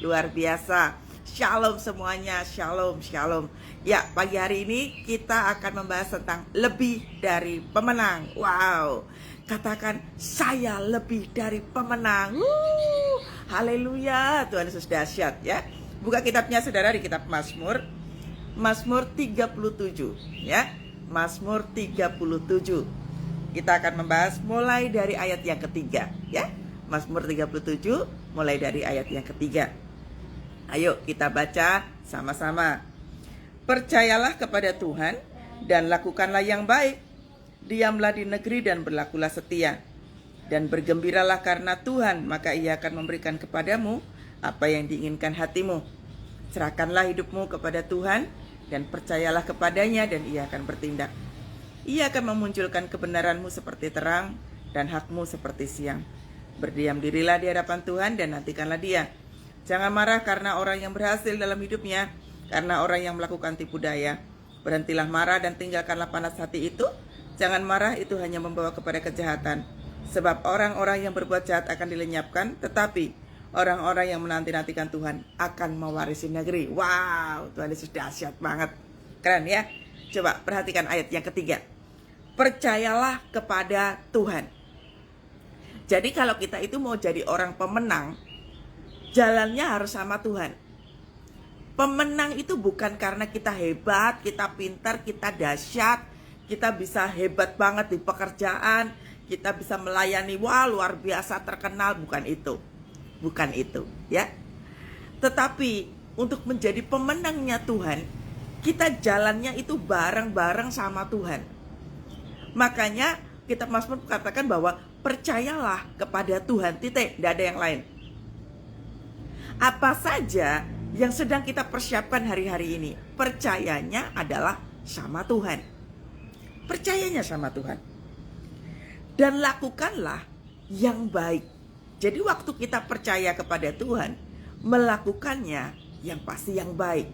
luar biasa. Shalom semuanya, shalom, shalom. Ya, pagi hari ini kita akan membahas tentang lebih dari pemenang. Wow, katakan saya lebih dari pemenang. Haleluya, Tuhan Yesus dahsyat ya. Buka kitabnya saudara di kitab Mazmur 37 ya. Mazmur 37. Kita akan membahas mulai dari ayat yang ketiga ya. Mazmur 37 mulai dari ayat yang ketiga. Ayo kita baca sama-sama. Percayalah kepada Tuhan dan lakukanlah yang baik. Diamlah di negeri dan berlakulah setia. Dan bergembiralah karena Tuhan, maka Ia akan memberikan kepadamu apa yang diinginkan hatimu. Serahkanlah hidupmu kepada Tuhan dan percayalah kepadanya dan Ia akan bertindak. Ia akan memunculkan kebenaranmu seperti terang dan hakmu seperti siang. Berdiam dirilah di hadapan Tuhan dan nantikanlah Dia. Jangan marah karena orang yang berhasil dalam hidupnya, karena orang yang melakukan tipu daya. Berhentilah marah dan tinggalkanlah panas hati itu. Jangan marah, itu hanya membawa kepada kejahatan. Sebab orang-orang yang berbuat jahat akan dilenyapkan, tetapi orang-orang yang menanti-nantikan Tuhan akan mewarisi negeri. Wow, Tuhan Yesus dahsyat banget. Keren ya? Coba perhatikan ayat yang ketiga. Percayalah kepada Tuhan. Jadi kalau kita itu mau jadi orang pemenang, jalannya harus sama Tuhan. Pemenang itu bukan karena kita hebat, kita pintar, kita dahsyat, kita bisa hebat banget di pekerjaan, kita bisa melayani, wah luar biasa terkenal, bukan itu. Bukan itu, ya. Tetapi untuk menjadi pemenangnya Tuhan, kita jalannya itu bareng-bareng sama Tuhan. Makanya kitab Mazmur katakan bahwa percayalah kepada Tuhan, titik, tidak ada yang lain. Apa saja yang sedang kita persiapkan hari-hari ini, percayanya adalah sama Tuhan. Percayanya sama Tuhan. Dan lakukanlah yang baik. Jadi waktu kita percaya kepada Tuhan, melakukannya yang pasti yang baik.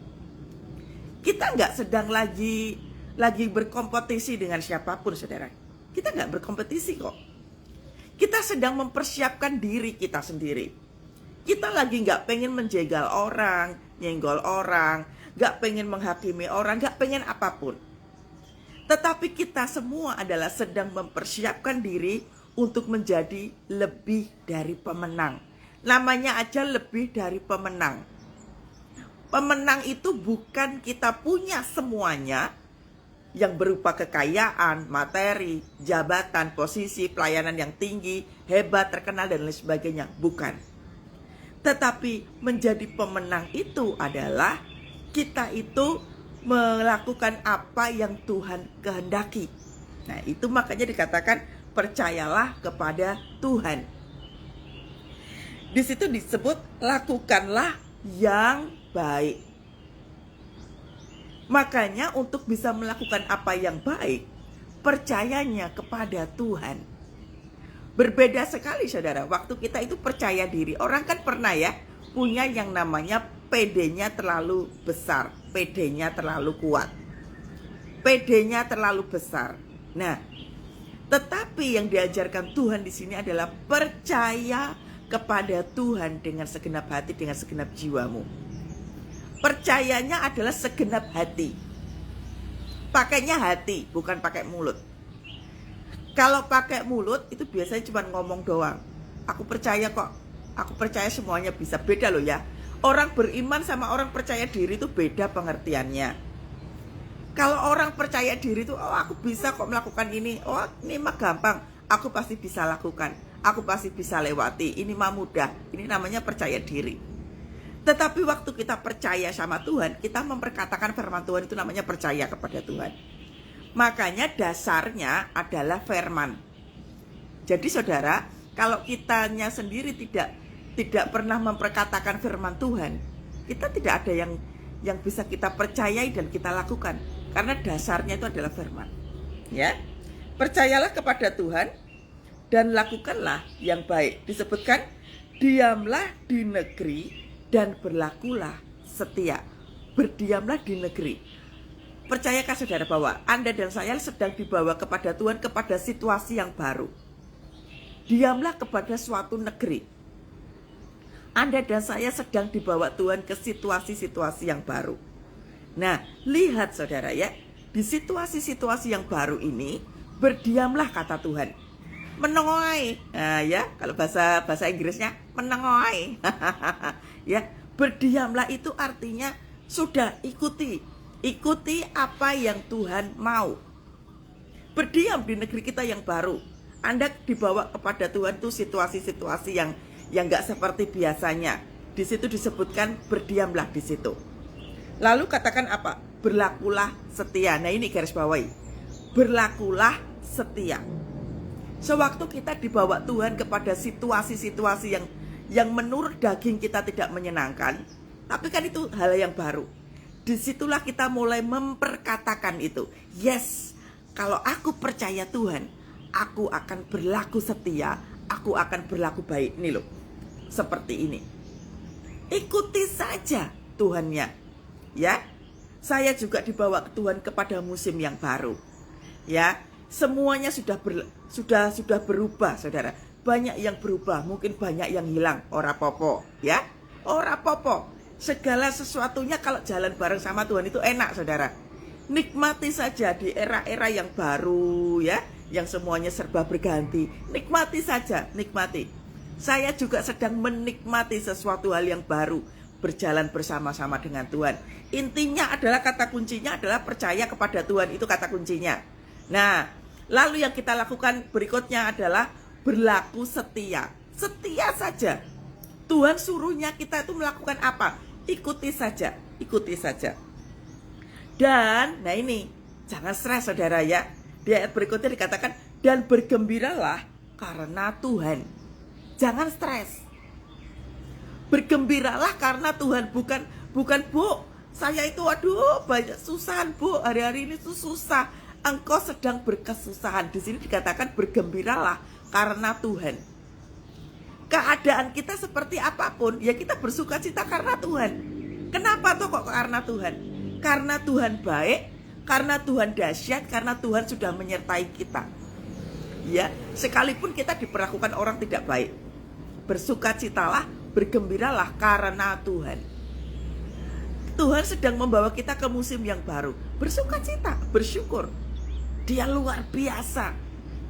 Kita nggak sedang lagi berkompetisi dengan siapapun, saudara. Kita nggak berkompetisi kok. Kita sedang mempersiapkan diri kita sendiri. Kita lagi gak pengen menjegal orang, nyenggol orang, gak pengen menghakimi orang, gak pengen apapun. Tetapi kita semua adalah sedang mempersiapkan diri untuk menjadi lebih dari pemenang. Namanya aja lebih dari pemenang. Pemenang itu bukan kita punya semuanya yang berupa kekayaan, materi, jabatan, posisi, pelayanan yang tinggi, hebat, terkenal, dan lain sebagainya. Bukan. Tetapi menjadi pemenang itu adalah kita itu melakukan apa yang Tuhan kehendaki. Nah, itu makanya dikatakan percayalah kepada Tuhan. Di situ disebut lakukanlah yang baik. Makanya untuk bisa melakukan apa yang baik, percayanya kepada Tuhan. Berbeda sekali saudara, waktu kita itu percaya diri. Orang kan pernah ya punya yang namanya PD-nya terlalu besar, PD-nya terlalu kuat, PD-nya terlalu besar. Nah, tetapi yang diajarkan Tuhan di sini adalah percaya kepada Tuhan dengan segenap hati, dengan segenap jiwamu. Percayanya adalah segenap hati. Pakainya hati, bukan pakai mulut. Kalau pakai mulut itu biasanya cuma ngomong doang. Aku percaya kok. Aku percaya semuanya bisa. Beda loh ya. Orang beriman sama orang percaya diri itu beda pengertiannya. Kalau orang percaya diri itu, oh aku bisa kok melakukan ini. Oh ini mah gampang. Aku pasti bisa lakukan. Aku pasti bisa lewati. Ini mah mudah. Ini namanya percaya diri. Tetapi waktu kita percaya sama Tuhan, kita memperkatakan firman Tuhan itu namanya percaya kepada Tuhan. Makanya dasarnya adalah firman. Jadi saudara, kalau kitanya sendiri tidak pernah memperkatakan firman Tuhan, kita tidak ada yang bisa kita percayai dan kita lakukan. Karena dasarnya itu adalah firman. Ya, percayalah kepada Tuhan dan lakukanlah yang baik. Disebutkan, diamlah di negeri dan berlakulah setia. Berdiamlah di negeri. Percayakah saudara bahwa Anda dan saya sedang dibawa kepada Tuhan, kepada situasi yang baru. Diamlah kepada suatu negeri. Anda dan saya sedang dibawa Tuhan ke situasi-situasi yang baru. Nah, lihat saudara ya, di situasi-situasi yang baru ini, berdiamlah kata Tuhan. Menengoi, nah ya, kalau bahasa Inggrisnya menengoi. Ya, berdiamlah itu artinya sudah ikuti apa yang Tuhan mau. Berdiam di negeri kita yang baru. Anda dibawa kepada Tuhan tuh situasi-situasi yang nggak seperti biasanya. Di situ disebutkan berdiamlah di situ. Lalu katakan apa? Berlakulah setia. Nah ini garis bawahi. Berlakulah setia. Sewaktu kita dibawa Tuhan kepada situasi-situasi yang menurut daging kita tidak menyenangkan, tapi kan itu hal yang baru. Disitulah kita mulai memperkatakan itu. Yes, kalau aku percaya Tuhan, aku akan berlaku setia, aku akan berlaku baik. Nih loh, seperti ini. Ikuti saja Tuhannya. Ya, saya juga dibawa ke Tuhan kepada musim yang baru. Ya, semuanya sudah berubah, saudara. Banyak yang berubah, mungkin banyak yang hilang. Ora popo, ya, ora popo. Segala sesuatunya kalau jalan bareng sama Tuhan itu enak, saudara. Nikmati saja di era-era yang baru, ya, yang semuanya serba berganti. Nikmati saja, nikmati. Saya juga sedang menikmati sesuatu hal yang baru, berjalan bersama-sama dengan Tuhan. Intinya adalah, kata kuncinya adalah percaya kepada Tuhan, itu kata kuncinya. Nah, lalu yang kita lakukan berikutnya adalah berlaku setia. Setia saja. Tuhan suruhnya kita itu melakukan apa? Ikuti saja, ikuti saja. Dan, nah ini, jangan stres saudara ya. Di ayat berikutnya dikatakan, dan bergembiralah karena Tuhan. Jangan stres. Bergembiralah karena Tuhan, bukan Bu, saya itu aduh banyak susahan Bu, hari-hari ini tuh susah. Engkau sedang berkesusahan. Di sini dikatakan bergembiralah karena Tuhan. Keadaan kita seperti apapun, ya kita bersukacita karena Tuhan. Kenapa tuh kok karena Tuhan? Karena Tuhan baik, karena Tuhan dahsyat, karena Tuhan sudah menyertai kita. Ya, sekalipun kita diperlakukan orang tidak baik, bersukacitalah, bergembiralah karena Tuhan. Tuhan sedang membawa kita ke musim yang baru. Bersukacita, bersyukur. Dia luar biasa.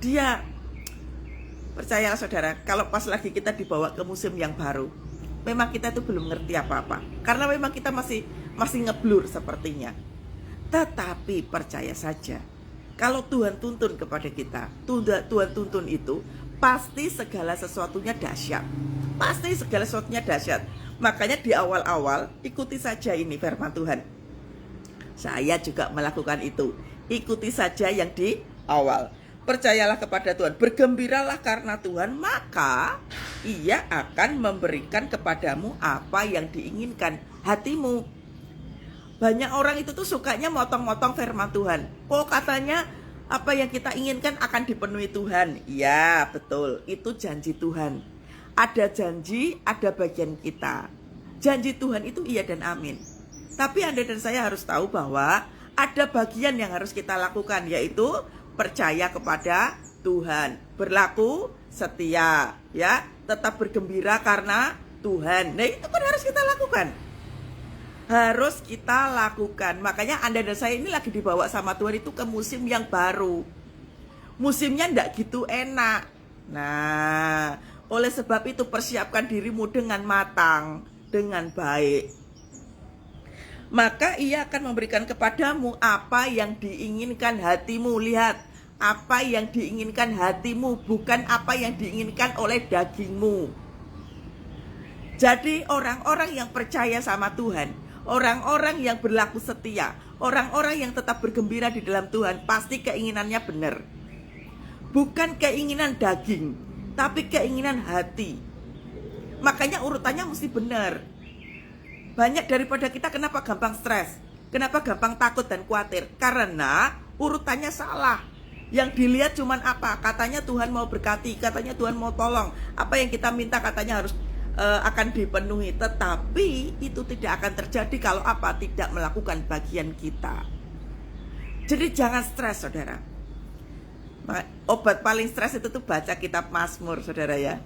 Dia, percayalah saudara, kalau pas lagi kita dibawa ke musim yang baru, memang kita itu belum ngerti apa-apa. Karena memang kita masih ngeblur sepertinya. Tetapi percaya saja, kalau Tuhan tuntun kepada kita, Tuhan tuntun itu, pasti segala sesuatunya dahsyat. Pasti segala sesuatunya dahsyat. Makanya di awal-awal ikuti saja ini firman Tuhan. Saya juga melakukan itu. Ikuti saja yang di awal. Percayalah kepada Tuhan, bergembiralah karena Tuhan, maka Ia akan memberikan kepadamu apa yang diinginkan hatimu. Banyak orang itu tuh sukanya motong-motong firman Tuhan. Oh, katanya apa yang kita inginkan akan dipenuhi Tuhan. Ya, betul. Itu janji Tuhan. Ada janji, ada bagian kita. Janji Tuhan itu iya dan amin. Tapi Anda dan saya harus tahu bahwa ada bagian yang harus kita lakukan, yaitu percaya kepada Tuhan, berlaku setia, ya, tetap bergembira karena Tuhan. Nah, itu kan harus kita lakukan. Harus kita lakukan. Makanya Anda dan saya ini lagi dibawa sama Tuhan itu ke musim yang baru. Musimnya enggak gitu enak. Nah, oleh sebab itu persiapkan dirimu dengan matang, dengan baik. Maka Ia akan memberikan kepadamu apa yang diinginkan hatimu. Lihat, apa yang diinginkan hatimu, bukan apa yang diinginkan oleh dagingmu. Jadi orang-orang yang percaya sama Tuhan, orang-orang yang berlaku setia, orang-orang yang tetap bergembira di dalam Tuhan, pasti keinginannya benar. Bukan keinginan daging, tapi keinginan hati. Makanya urutannya mesti benar. Banyak daripada kita kenapa gampang stres, kenapa gampang takut dan khawatir, karena urutannya salah. Yang dilihat cuman apa? Katanya Tuhan mau berkati, katanya Tuhan mau tolong. Apa yang kita minta katanya harus akan dipenuhi. Tetapi itu tidak akan terjadi kalau apa? Tidak melakukan bagian kita. Jadi jangan stres, saudara. Obat paling stres itu tuh baca kitab Mazmur, saudara ya.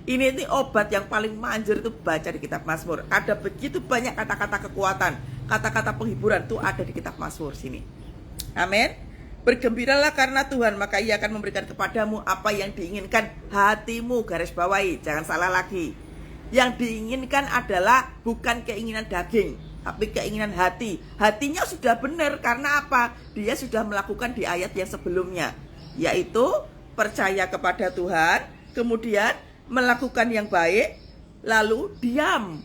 Ini obat yang paling manjur itu baca di kitab Mazmur. Ada begitu banyak kata-kata kekuatan, kata-kata penghiburan tuh ada di kitab Mazmur sini. Amin. Bergembiralah karena Tuhan, maka Ia akan memberikan kepadamu apa yang diinginkan hatimu. Garis bawahi, jangan salah lagi. Yang diinginkan adalah bukan keinginan daging, tapi keinginan hati. Hatinya sudah benar, karena apa? Dia sudah melakukan di ayat yang sebelumnya, yaitu percaya kepada Tuhan, kemudian melakukan yang baik, lalu diam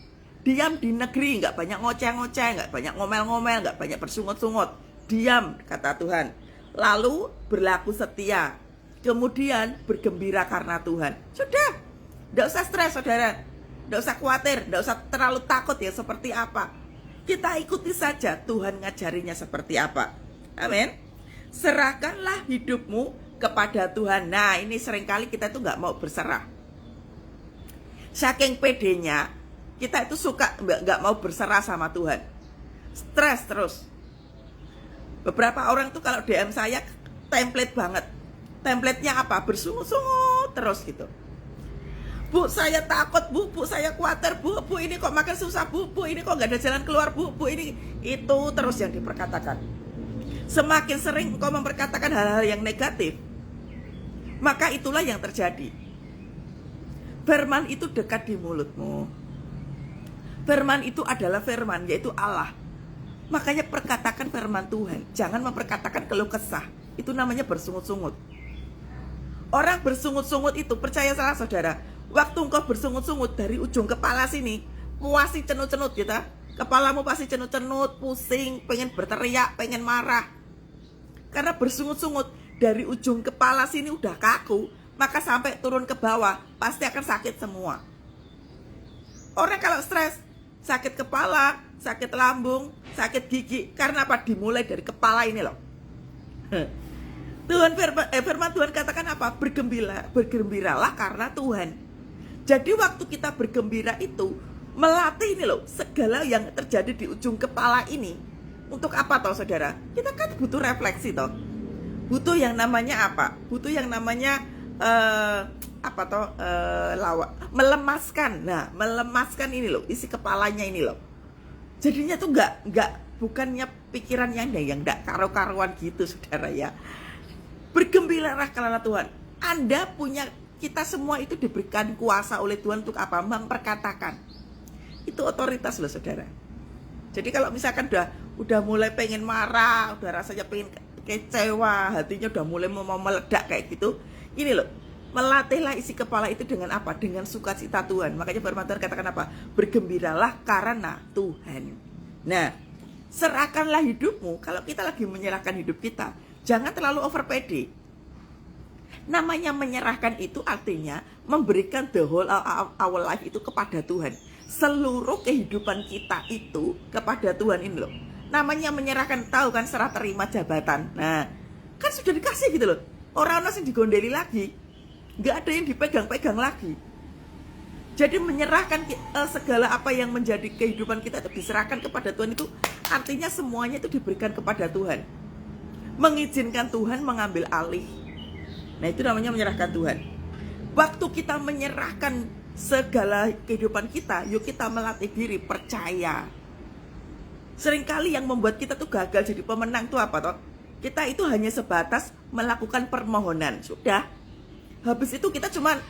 di negeri, nggak banyak ngoceh-ngoceh, nggak banyak ngomel-ngomel, nggak banyak bersungut-sungut, diam kata Tuhan. Lalu berlaku setia, kemudian bergembira karena Tuhan. Sudah, nggak usah stres saudara, nggak usah khawatir, nggak usah terlalu takut ya seperti apa. Kita ikuti saja Tuhan ngajarinya seperti apa. Amin. Serahkanlah hidupmu kepada Tuhan. Nah, ini seringkali kita tuh nggak mau berserah. Saking pedenya, kita itu suka nggak mau berserah sama Tuhan. Stres terus. Beberapa orang tuh kalau DM saya template banget. Templatenya apa? Bersungut-sungut terus gitu. Bu, saya takut, bu, saya khawatir, bu, ini kok makin susah, bu, ini kok nggak ada jalan keluar, bu, ini. Itu terus yang diperkatakan. Semakin sering engkau memperkatakan hal-hal yang negatif, maka itulah yang terjadi. Firman itu dekat di mulutmu. Firman itu adalah firman, yaitu Allah. Makanya perkatakan firman Tuhan. Jangan memperkatakan keluh kesah. Itu namanya bersungut-sungut. Orang bersungut-sungut itu, percaya salah saudara, waktu engkau bersungut-sungut dari ujung kepala sini, pasti cenut-cenut gitu. Kepalamu pasti cenut-cenut, pusing, pengen berteriak, pengen marah. Karena bersungut-sungut dari ujung kepala sini udah kaku, maka sampai turun ke bawah pasti akan sakit semua. Orang kalau stres, sakit kepala, sakit lambung, sakit gigi, karena apa? Dimulai dari kepala ini loh. Firman Tuhan katakan apa? Bergembiralah karena Tuhan. Jadi waktu kita bergembira itu melatih ini loh, segala yang terjadi di ujung kepala ini. Untuk apa toh saudara? Kita kan butuh refleksi toh. Butuh yang namanya apa? Butuh yang namanya melemaskan. Nah, melemaskan ini loh, isi kepalanya ini loh. Jadinya tuh bukannya pikiran yang enggak karu-karuan gitu saudara ya. Bergembiralah karena Tuhan. Kita semua itu diberikan kuasa oleh Tuhan untuk apa? Memperkatakan. Itu otoritas loh saudara. Jadi kalau misalkan udah mulai pengen marah, udah rasanya pengen kecewa, hatinya udah mulai mau meledak kayak gitu, ini loh, melatihlah isi kepala itu dengan apa? Dengan sukacita Tuhan. Makanya firman Tuhan katakan apa? Bergembiralah karena Tuhan. Nah, serahkanlah hidupmu. Kalau kita lagi menyerahkan hidup kita, jangan terlalu over pede. Namanya menyerahkan itu artinya memberikan the whole our life itu kepada Tuhan. Seluruh kehidupan kita itu kepada Tuhan ini loh. Namanya menyerahkan, tahu kan serah terima jabatan. Nah, kan sudah dikasih gitu loh. Orang-orang yang digondeli lagi, nggak ada yang dipegang-pegang lagi. Jadi menyerahkan segala apa yang menjadi kehidupan kita itu diserahkan kepada Tuhan, itu artinya semuanya itu diberikan kepada Tuhan. Mengizinkan Tuhan mengambil alih. Nah, itu namanya menyerahkan Tuhan. Waktu kita menyerahkan segala kehidupan kita, yuk kita melatih diri percaya. Seringkali yang membuat kita tuh gagal jadi pemenang tuh apa toh? Kita itu hanya sebatas melakukan permohonan, sudah. Habis itu kita cuman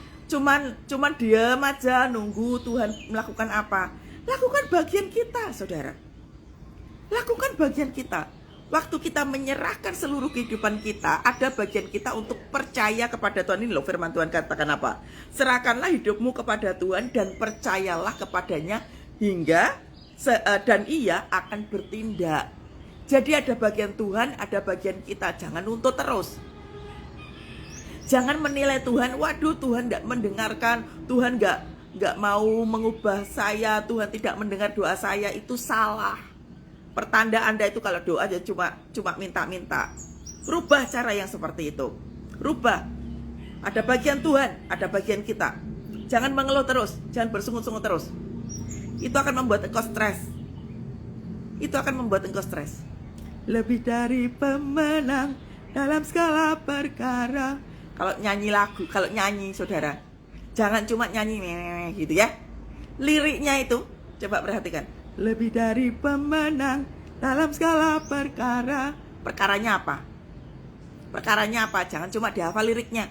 diam aja nunggu Tuhan melakukan apa. Lakukan bagian kita, saudara. Lakukan bagian kita. Waktu kita menyerahkan seluruh kehidupan kita, ada bagian kita untuk percaya kepada Tuhan. Ini loh firman Tuhan katakan apa? Serahkanlah hidupmu kepada Tuhan dan percayalah kepadanya dan Ia akan bertindak. Jadi ada bagian Tuhan, ada bagian kita. Jangan nuntut terus. Jangan menilai Tuhan, waduh Tuhan tidak mendengarkan, Tuhan nggak mau mengubah saya, Tuhan tidak mendengar doa saya. Itu salah. Pertanda Anda itu kalau doa aja cuma minta-minta. Rubah cara yang seperti itu. Rubah. Ada bagian Tuhan, ada bagian kita. Jangan mengeluh terus, jangan bersungut-sungut terus. Itu akan membuat engkau stres. Lebih dari pemenang dalam segala perkara. Kalau nyanyi lagu, kalau nyanyi saudara, Jangan cuma nyanyi gitu ya. Liriknya itu coba perhatikan. Lebih dari pemenang dalam segala perkara. Perkaranya apa? Perkaranya apa? Jangan cuma dihafal liriknya.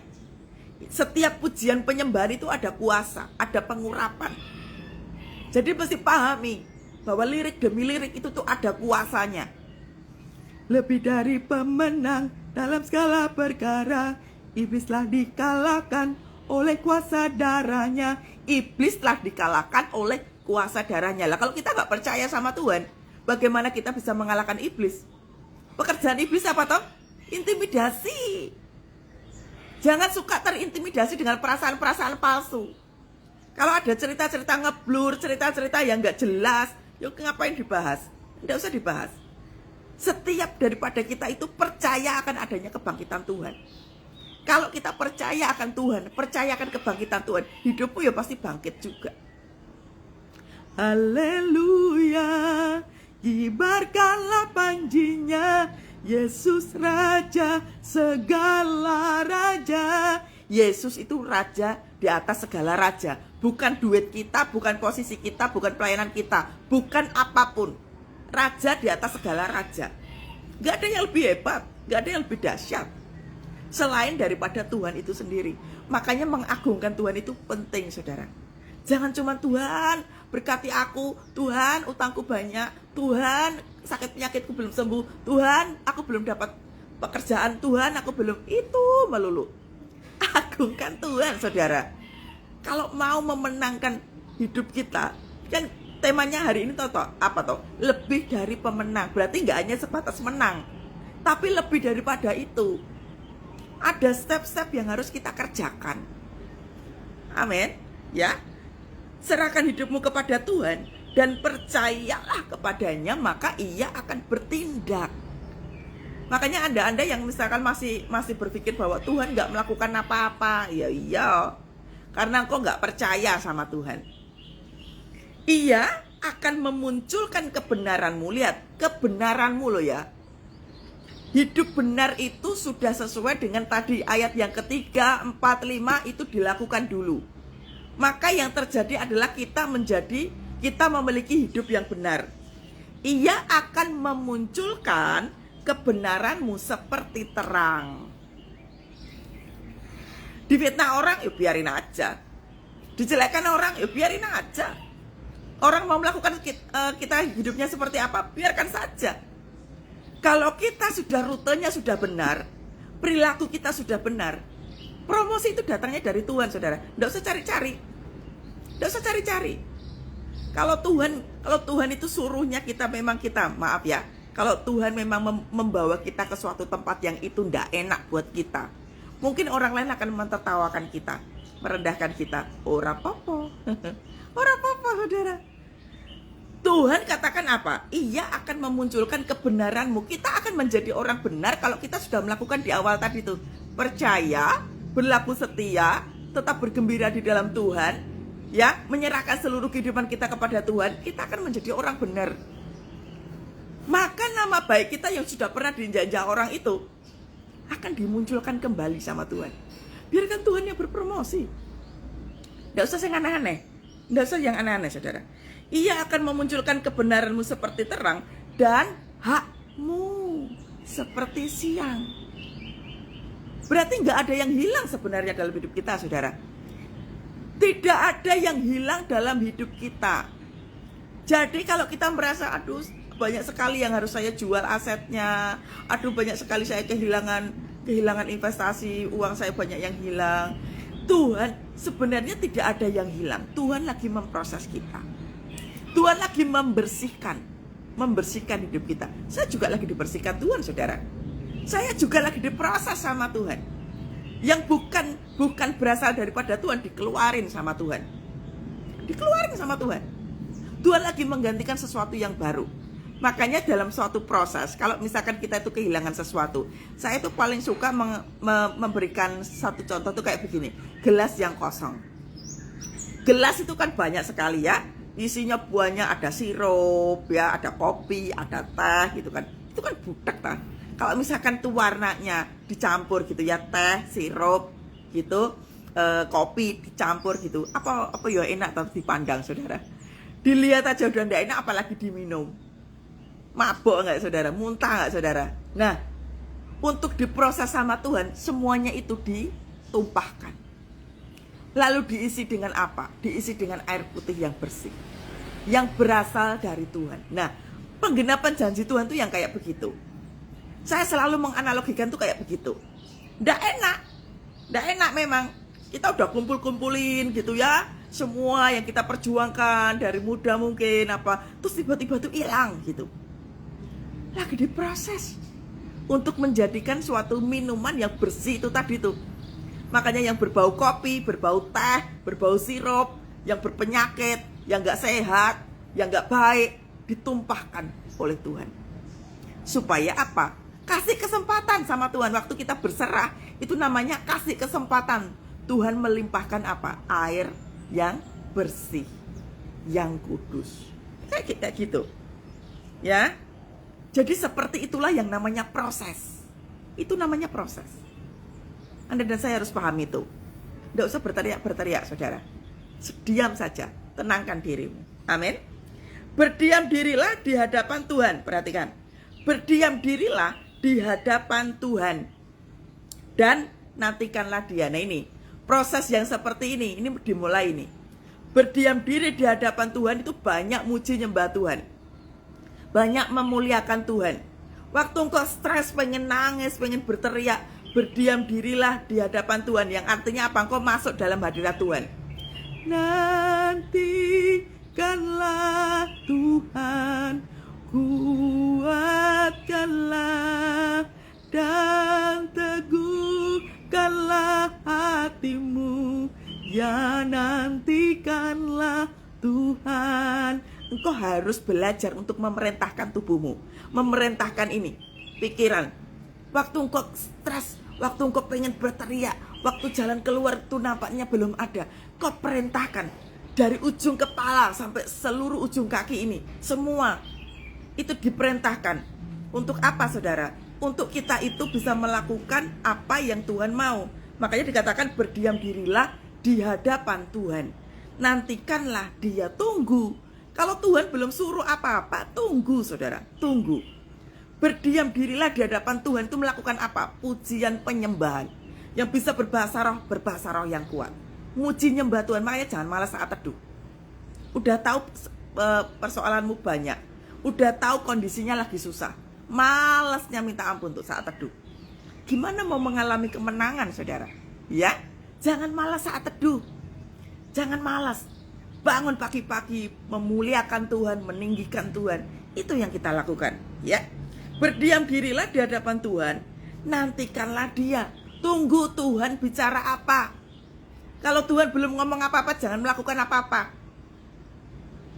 Setiap pujian penyembahan itu ada kuasa, ada pengurapan. Jadi mesti pahami bahwa lirik demi lirik itu tuh ada kuasanya. Lebih dari pemenang dalam segala perkara, iblis telah dikalahkan oleh kuasa darahnya. Iblis telah dikalahkan oleh kuasa darahnya. Lah kalau kita nggak percaya sama Tuhan, bagaimana kita bisa mengalahkan iblis? Pekerjaan iblis apa toh? Intimidasi. Jangan suka terintimidasi dengan perasaan-perasaan palsu. Kalau ada cerita-cerita ngeblur, cerita-cerita yang nggak jelas, yuk ngapain dibahas? Nggak usah dibahas. Setiap daripada kita itu percaya akan adanya kebangkitan Tuhan. Kalau kita percaya akan Tuhan, percaya akan kebangkitan Tuhan, hidupmu ya pasti bangkit juga. Haleluya, kibarkanlah panjinya, Yesus Raja segala raja. Yesus itu Raja di atas segala raja. Bukan duit kita, bukan posisi kita, bukan pelayanan kita, bukan apapun. Raja di atas segala raja. Gak ada yang lebih hebat, gak ada yang lebih dahsyat selain daripada Tuhan itu sendiri. Makanya mengagungkan Tuhan itu penting, saudara. Jangan cuma Tuhan berkati aku, Tuhan utangku banyak, Tuhan sakit penyakitku belum sembuh, Tuhan aku belum dapat pekerjaan, Tuhan aku belum, itu melulu. Agungkan Tuhan, saudara. Kalau mau memenangkan hidup kita, kan temanya hari ini apa toh? Lebih dari pemenang. Berarti nggak hanya sebatas menang, tapi lebih daripada itu. Ada step-step yang harus kita kerjakan. Amin. Ya. Serahkan hidupmu kepada Tuhan dan percayalah kepadanya, maka Ia akan bertindak. Makanya Anda yang misalkan masih berpikir bahwa Tuhan nggak melakukan apa-apa, ya iya, karena engkau nggak percaya sama Tuhan. Ia akan memunculkan kebenaranmu. Lihat, kebenaranmu loh ya. Hidup benar itu sudah sesuai dengan tadi ayat yang ketiga, 4, 5 itu dilakukan dulu. Maka yang terjadi adalah kita memiliki hidup yang benar. Ia akan memunculkan kebenaranmu seperti terang. Difitnah orang, ya biarin aja. Dijelekkan orang, ya biarin aja. Orang mau melakukan kita hidupnya seperti apa, biarkan saja. Kalau kita sudah rutenya sudah benar, perilaku kita sudah benar, promosi itu datangnya dari Tuhan, saudara. Nggak usah cari-cari. Nggak usah cari-cari. Kalau Tuhan itu suruhnya maaf ya. Kalau Tuhan memang membawa kita ke suatu tempat yang itu nggak enak buat kita, mungkin orang lain akan mentertawakan kita, merendahkan kita. Ora apa-apa. Ora apa-apa, saudara. Tuhan katakan apa? Ia akan memunculkan kebenaranmu. Kita akan menjadi orang benar kalau kita sudah melakukan di awal tadi itu. Percaya, berlaku setia, tetap bergembira di dalam Tuhan, ya, menyerahkan seluruh kehidupan kita kepada Tuhan, kita akan menjadi orang benar. Maka nama baik kita yang sudah pernah dijajah orang itu akan dimunculkan kembali sama Tuhan. Biarkan Tuhan yang berpromosi. Nggak usah yang aneh-aneh. Nggak usah yang aneh-aneh, saudara. Ia akan memunculkan kebenaranmu seperti terang dan hakmu seperti siang. Berarti nggak ada yang hilang sebenarnya dalam hidup kita, saudara. Tidak ada yang hilang dalam hidup kita. Jadi kalau kita merasa, aduh banyak sekali yang harus saya jual asetnya, aduh banyak sekali saya kehilangan investasi, uang saya banyak yang hilang. Tuhan sebenarnya tidak ada yang hilang. Tuhan lagi memproses kita. Tuhan lagi membersihkan hidup kita. Saya juga lagi dibersihkan Tuhan, saudara. Saya juga lagi diproses sama Tuhan. Yang bukan berasal daripada Tuhan, dikeluarin sama Tuhan. Dikeluarin sama Tuhan. Tuhan lagi menggantikan sesuatu yang baru. Makanya dalam suatu proses, kalau misalkan kita itu kehilangan sesuatu, saya itu paling suka memberikan satu contoh tuh kayak begini. Gelas yang kosong. Gelas itu kan banyak sekali ya. Isinya banyak, ada sirup ya, ada kopi, ada teh gitu kan. Itu kan budak kan. Kalau misalkan tuh warnanya dicampur gitu ya, teh, sirup gitu, kopi dicampur gitu, apa ya enak tapi dipandang saudara. Dilihat aja udah nggak enak, apalagi diminum. Mabok nggak saudara, muntah nggak saudara. Nah, untuk diproses sama Tuhan, semuanya itu ditumpahkan. Lalu diisi dengan apa? Diisi dengan air putih yang bersih, yang berasal dari Tuhan. Nah, penggenapan janji Tuhan tuh yang kayak begitu. Saya selalu menganalogikan tuh kayak begitu. Nggak enak memang. Kita udah kumpul-kumpulin gitu ya, semua yang kita perjuangkan dari muda mungkin apa, terus tiba-tiba tuh hilang gitu. Lagi diproses untuk menjadikan suatu minuman yang bersih itu tadi tuh. Makanya yang berbau kopi, berbau teh, berbau sirup, yang berpenyakit, yang gak sehat, yang gak baik, ditumpahkan oleh Tuhan. Supaya apa? Kasih kesempatan sama Tuhan. Waktu kita berserah, itu namanya kasih kesempatan. Tuhan melimpahkan apa? Air yang bersih, yang kudus. Kayak gitu. Ya. Jadi seperti itulah yang namanya proses. Itu namanya proses. Anda dan saya harus paham itu. Tidak usah berteriak-berteriak, saudara. Diam saja, tenangkan dirimu. Amin. Berdiam dirilah di hadapan Tuhan. Perhatikan. Berdiam dirilah di hadapan Tuhan. Dan nantikanlah Dia. Nah ini, proses yang seperti ini dimulai ini. Berdiam diri di hadapan Tuhan itu banyak muji nyembah Tuhan. Banyak memuliakan Tuhan. Waktu engkau stres, pengen nangis, pengen berteriak, berdiam dirilah di hadapan Tuhan. Yang artinya apa? Engkau masuk dalam hadirat Tuhan. Nantikanlah Tuhan, kuatkanlah dan teguhkanlah hatimu. Ya, nantikanlah Tuhan. Engkau harus belajar untuk memerintahkan tubuhmu, memerintahkan ini, pikiran. Waktu engkau stres, waktu engkau pengen berteriak, waktu jalan keluar itu nampaknya belum ada, kau perintahkan dari ujung kepala sampai seluruh ujung kaki ini, semua itu diperintahkan. Untuk apa saudara? Untuk kita itu bisa melakukan apa yang Tuhan mau. Makanya dikatakan berdiam dirilah di hadapan Tuhan. Nantikanlah Dia, tunggu. Kalau Tuhan belum suruh apa-apa, tunggu saudara, tunggu. Berdiam dirilah di hadapan Tuhan itu melakukan apa? Pujian penyembahan. Yang bisa berbahasa roh yang kuat. Muji nyembah Tuhan, makanya jangan malas saat teduh. Udah tahu persoalanmu banyak. Udah tahu kondisinya lagi susah. Malasnya minta ampun untuk saat teduh. Gimana mau mengalami kemenangan saudara? Ya, jangan malas saat teduh. Jangan malas. Bangun pagi-pagi, memuliakan Tuhan, meninggikan Tuhan. Itu yang kita lakukan, ya. Berdiam dirilah di hadapan Tuhan, nantikanlah Dia. Tunggu Tuhan bicara apa. Kalau Tuhan belum ngomong apa-apa, jangan melakukan apa-apa.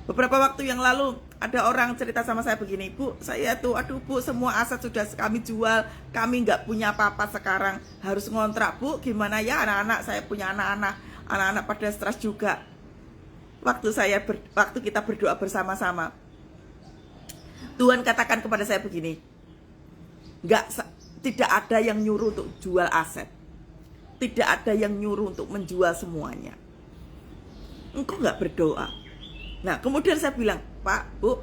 Beberapa waktu yang lalu ada orang cerita sama saya begini, Bu, saya tuh, aduh Bu, semua aset sudah kami jual, kami nggak punya apa-apa sekarang, harus ngontrak Bu, gimana ya anak-anak, saya punya anak-anak pada stres juga. Waktu kita berdoa bersama-sama, Tuhan katakan kepada saya begini, tidak ada yang nyuruh untuk jual aset, tidak ada yang nyuruh untuk menjual semuanya. Engkau nggak berdoa. Nah kemudian saya bilang, Pak, Bu,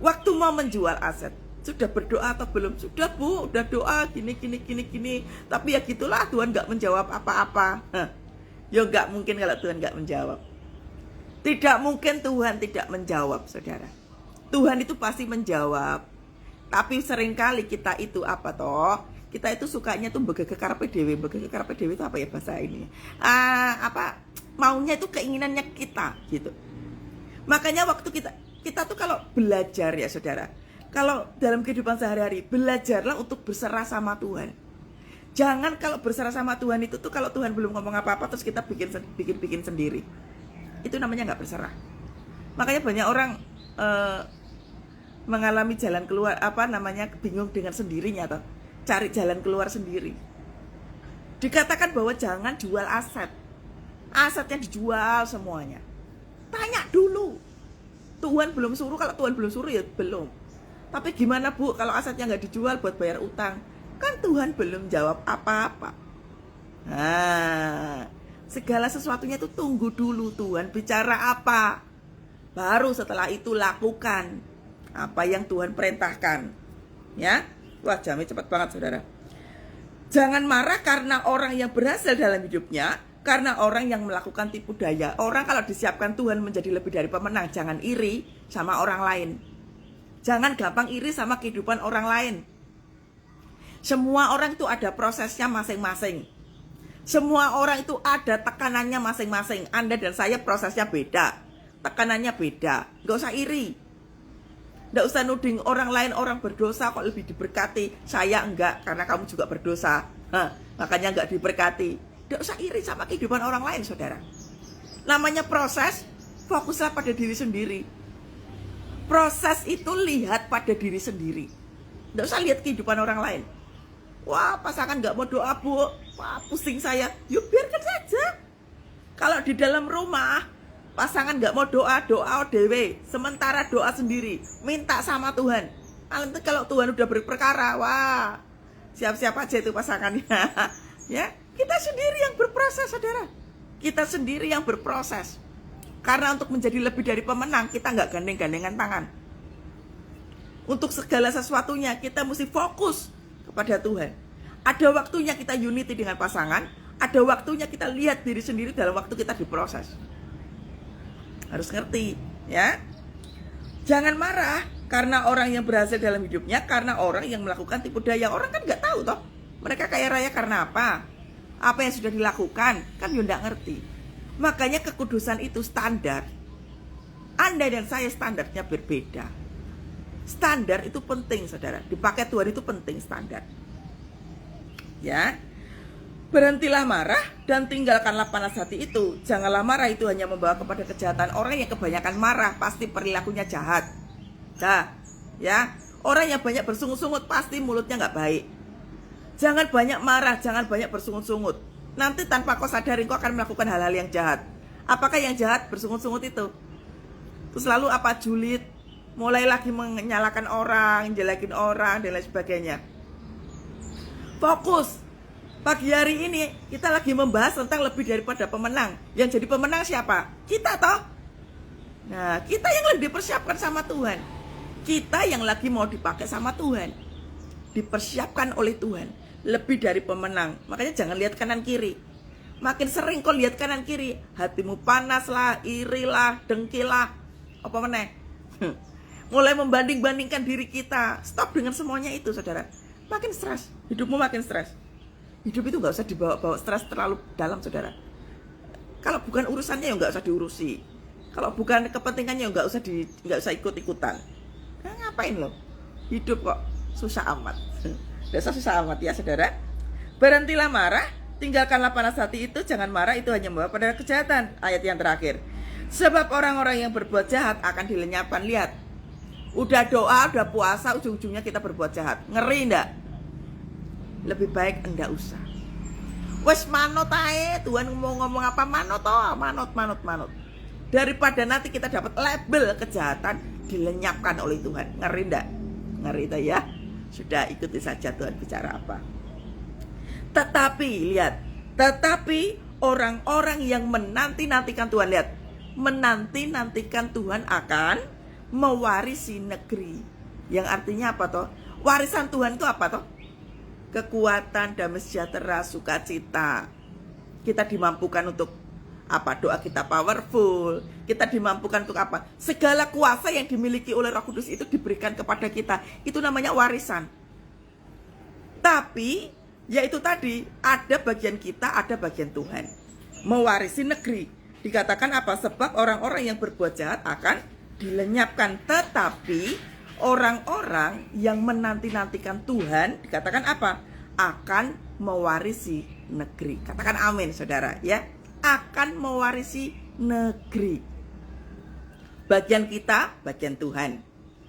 waktu mau menjual aset sudah berdoa atau belum? Sudah Bu, udah doa gini. Tapi ya gitulah, Tuhan nggak menjawab apa-apa. Ya nggak mungkin kalau Tuhan nggak menjawab. Tidak mungkin Tuhan tidak menjawab, saudara. Tuhan itu pasti menjawab. Tapi seringkali kita itu apa toh? Kita itu sukanya tuh begege karepe dhewe. Begege karepe dhewe itu apa ya bahasa ini? Maunya itu keinginannya kita gitu. Makanya waktu kita tuh kalau belajar ya saudara, kalau dalam kehidupan sehari-hari, belajarlah untuk berserah sama Tuhan. Jangan kalau berserah sama Tuhan itu tuh kalau Tuhan belum ngomong apa-apa terus kita bikin sendiri. Itu namanya nggak berserah. Makanya banyak orang mengalami jalan keluar, bingung dengan sendirinya atau cari jalan keluar sendiri. Dikatakan bahwa jangan jual aset. Asetnya dijual semuanya. Tanya dulu. Tuhan belum suruh, kalau Tuhan belum suruh ya belum. Tapi gimana Bu kalau asetnya nggak dijual buat bayar utang? Kan Tuhan belum jawab apa-apa. Nah, Segala sesuatunya itu tunggu dulu Tuhan bicara apa. Baru setelah itu lakukan apa yang Tuhan perintahkan. Ya. Wah, jamnya cepat banget saudara. Jangan marah karena orang yang berhasil dalam hidupnya, karena orang yang melakukan tipu daya. Orang kalau disiapkan Tuhan menjadi lebih dari pemenang, jangan iri sama orang lain. Jangan gampang iri sama kehidupan orang lain. Semua orang itu ada prosesnya masing-masing. Semua orang itu ada tekanannya masing-masing. Anda dan saya prosesnya beda, tekanannya beda. Gak usah iri. Gak usah nuding orang lain, orang berdosa kok lebih diberkati. Saya enggak, karena kamu juga berdosa. Makanya enggak diberkati. Gak usah iri sama kehidupan orang lain, saudara. Namanya proses, fokuslah pada diri sendiri. Proses itu lihat pada diri sendiri. Gak usah lihat kehidupan orang lain. Wah, pasangan gak mau doa, Bu. Wah, pusing saya. Yuk biarkan saja. Kalau di dalam rumah pasangan gak mau doa ODW. Sementara doa sendiri. Minta sama Tuhan. Nanti kalau Tuhan udah berperkara, wah, siap-siap aja itu pasangannya. Ya, kita sendiri yang berproses, saudara. Kita sendiri yang berproses. Karena untuk menjadi lebih dari pemenang, kita gak gandeng-gandengan tangan. Untuk segala sesuatunya kita mesti fokus kepada Tuhan. Ada waktunya kita unity dengan pasangan, ada waktunya kita lihat diri sendiri dalam waktu kita diproses. Harus ngerti, ya. Jangan marah karena orang yang berhasil dalam hidupnya, karena orang yang melakukan tipu daya. Orang kan nggak tahu toh, mereka kaya raya karena apa? Apa yang sudah dilakukan, kan dia nggak ngerti. Makanya kekudusan itu standar. Anda dan saya standarnya berbeda. Standar itu penting, saudara. Dipakai Tuhan itu penting standar. Ya. Berhentilah marah dan tinggalkanlah panas hati itu. Janganlah marah, itu hanya membawa kepada kejahatan. Orang yang kebanyakan marah pasti perilakunya jahat. Nah, ya. Orang yang banyak bersungut-sungut pasti mulutnya nggak baik. Jangan banyak marah, jangan banyak bersungut-sungut. Nanti tanpa kau sadari kau akan melakukan hal-hal yang jahat. Apakah yang jahat? Bersungut-sungut itu. Terus lalu apa? Julid, mulai lagi menyalahkan orang, jelekin orang, dan lain sebagainya. Fokus. Pagi hari ini kita lagi membahas tentang lebih daripada pemenang. Yang jadi pemenang siapa? Kita toh. Nah, kita yang lagi dipersiapkan sama Tuhan. Kita yang lagi mau dipakai sama Tuhan. Dipersiapkan oleh Tuhan. Lebih dari pemenang. Makanya jangan lihat kanan kiri. Makin sering kau lihat kanan kiri, hatimu panas lah, iri lah, dengki lah. Apa meneh? Mulai membanding-bandingkan diri kita. Stop dengan semuanya itu, saudara. Makin stres, hidupmu makin stres. Hidup itu gak usah dibawa-bawa stres terlalu dalam, saudara. Kalau bukan urusannya ya gak usah diurusi. Kalau bukan kepentingannya ya gak usah ikut-ikutan. Nah, ngapain lo? Hidup kok susah amat. Dasar susah amat ya, saudara. Berhentilah marah, tinggalkanlah panas hati itu. Jangan marah, itu hanya membawa pada kejahatan. Ayat yang terakhir. Sebab orang-orang yang berbuat jahat akan dilenyapkan. Lihat, udah doa, udah puasa, ujung-ujungnya kita berbuat jahat. Ngeri ndak? Lebih baik enggak usah. Wes manut ae, Tuhan ngomong apa manut toh, manut. Daripada nanti kita dapat label kejahatan dilenyapkan oleh Tuhan. Ngeri ndak? Ngeri toh ya. Sudah, ikuti saja Tuhan bicara apa. Tetapi orang-orang yang menanti-nantikan Tuhan, lihat, menanti-nantikan Tuhan akan mewarisi negeri. Yang artinya apa toh? Warisan Tuhan itu apa toh? Kekuatan, damai sejahtera, sukacita. Kita dimampukan untuk apa? Doa kita powerful. Kita dimampukan untuk apa? Segala kuasa yang dimiliki oleh Roh Kudus itu diberikan kepada kita. Itu namanya warisan. Tapi, yaitu tadi, ada bagian kita, ada bagian Tuhan. Mewarisi negeri. Dikatakan apa? Sebab orang-orang yang berbuat jahat akan dilenyapkan. Tetapi orang-orang yang menanti-nantikan Tuhan, dikatakan apa? Akan mewarisi negeri. Katakan amin, saudara, ya. Akan mewarisi negeri. Bagian kita, bagian Tuhan.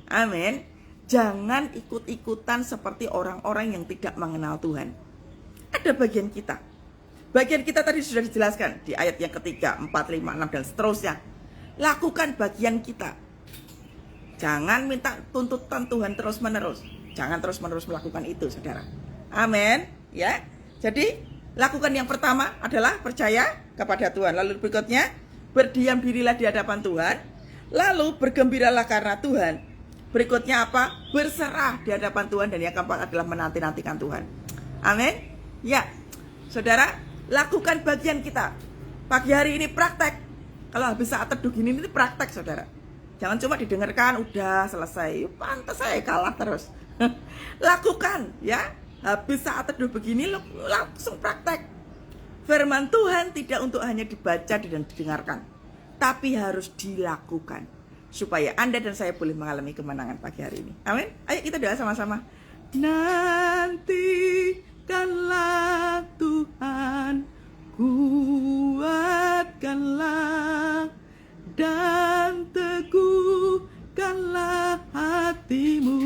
Amin. Jangan ikut-ikutan seperti orang-orang yang tidak mengenal Tuhan. Ada bagian kita. Bagian kita tadi sudah dijelaskan di ayat yang ketiga, 4, 5, 6, dan seterusnya. Lakukan bagian kita. Jangan minta tuntutan Tuhan terus-menerus. Jangan terus-menerus melakukan itu, saudara. Amin. Ya. Jadi Lakukan yang pertama adalah percaya kepada Tuhan. Lalu berikutnya, berdiam dirilah di hadapan Tuhan. Lalu bergembiralah karena Tuhan. Berikutnya apa? Berserah di hadapan Tuhan. Dan yang keempat adalah menanti-nantikan Tuhan. Amin. Ya, saudara, lakukan bagian kita. Pagi hari ini praktek. Kalau habis saat teduh gini, ini praktek, saudara. Jangan cuma didengarkan, udah selesai. Pantas saya kalah terus. Lakukan, ya. Habis saat teduh begini, langsung praktek. Firman Tuhan tidak untuk hanya dibaca dan didengarkan, tapi harus dilakukan. Supaya Anda dan saya boleh mengalami kemenangan pagi hari ini. Amin. Ayo kita doa sama-sama. Nantikanlah Tuhan, kuatkanlah dan teguhkanlah hatimu.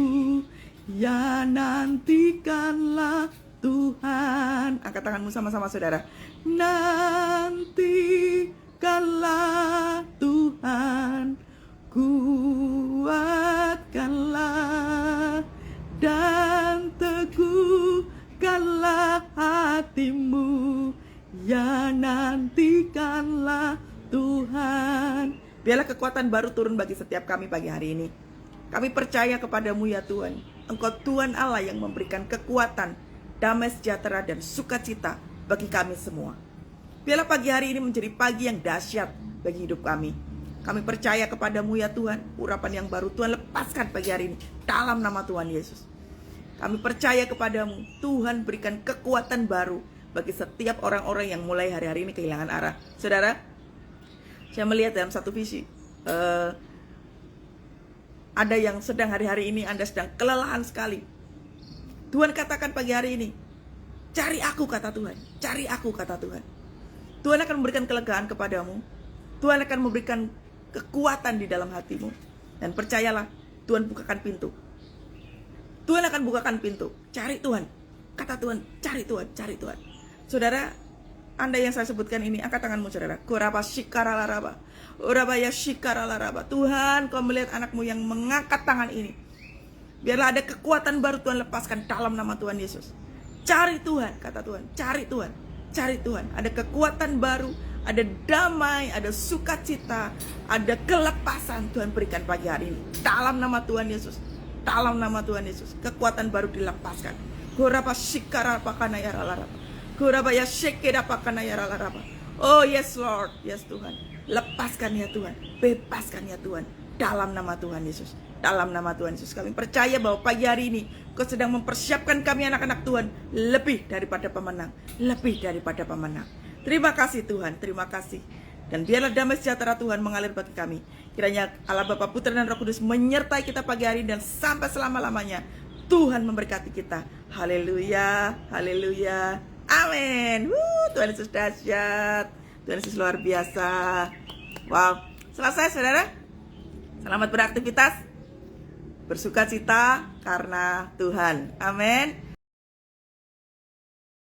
Ya, nantikanlah Tuhan. Angkat tanganmu sama-sama, saudara. Nantikanlah Tuhan, kuatkanlah dan teguhkanlah hatimu. Ya, nantikanlah Tuhan. Biarlah kekuatan baru turun bagi setiap kami pagi hari ini. Kami percaya kepadamu ya Tuhan. Engkau Tuhan Allah yang memberikan kekuatan, damai sejahtera dan sukacita bagi kami semua. Biarlah pagi hari ini menjadi pagi yang dahsyat bagi hidup kami. Kami percaya kepadamu ya Tuhan. Urapan yang baru Tuhan lepaskan pagi hari ini dalam nama Tuhan Yesus. Kami percaya kepadamu. Tuhan berikan kekuatan baru bagi setiap orang-orang yang mulai hari-hari ini kehilangan arah. Saudara, saya melihat dalam satu visi, ada yang sedang hari-hari ini Anda sedang kelelahan sekali. Tuhan katakan pagi hari ini, cari aku kata Tuhan, cari aku kata Tuhan. Tuhan akan memberikan kelegaan kepadamu. Tuhan akan memberikan kekuatan di dalam hatimu. Dan percayalah, Tuhan bukakan pintu. Tuhan akan bukakan pintu. Cari Tuhan, kata Tuhan, cari Tuhan, cari Tuhan. Saudara, Anda yang saya sebutkan ini, angkat tanganmu saudara. Koraba shikara laraba, urabaya shikara laraba. Tuhan, kau melihat anakmu yang mengangkat tangan ini. Biarlah ada kekuatan baru Tuhan lepaskan dalam nama Tuhan Yesus. Cari Tuhan, kata Tuhan, cari Tuhan, cari Tuhan. Ada kekuatan baru, ada damai, ada sukacita, ada kelepasan Tuhan berikan pagi hari ini. Dalam nama Tuhan Yesus, dalam nama Tuhan Yesus, kekuatan baru dilepaskan. Koraba shikara pakana ya laraba. Kurabaya shekeda pakana ya laraba. Oh yes Lord, yes Tuhan. Lepaskan ya Tuhan, bebaskan ya Tuhan. Dalam nama Tuhan Yesus, dalam nama Tuhan Yesus. Kami percaya bahwa pagi hari ini Kau sedang mempersiapkan kami anak-anak Tuhan lebih daripada pemenang, lebih daripada pemenang. Terima kasih Tuhan, terima kasih. Dan biarlah damai sejahtera Tuhan mengalir bagi kami. Kiranya Allah Bapa, Putra dan Roh Kudus menyertai kita pagi hari dan sampai selama-lamanya. Tuhan memberkati kita. Haleluya, haleluya. Amin. Tuhan Yesus dahsyat. Tuhan Yesus luar biasa. Wow. Selesai saudara. Selamat beraktivitas. Bersukacita karena Tuhan. Amin.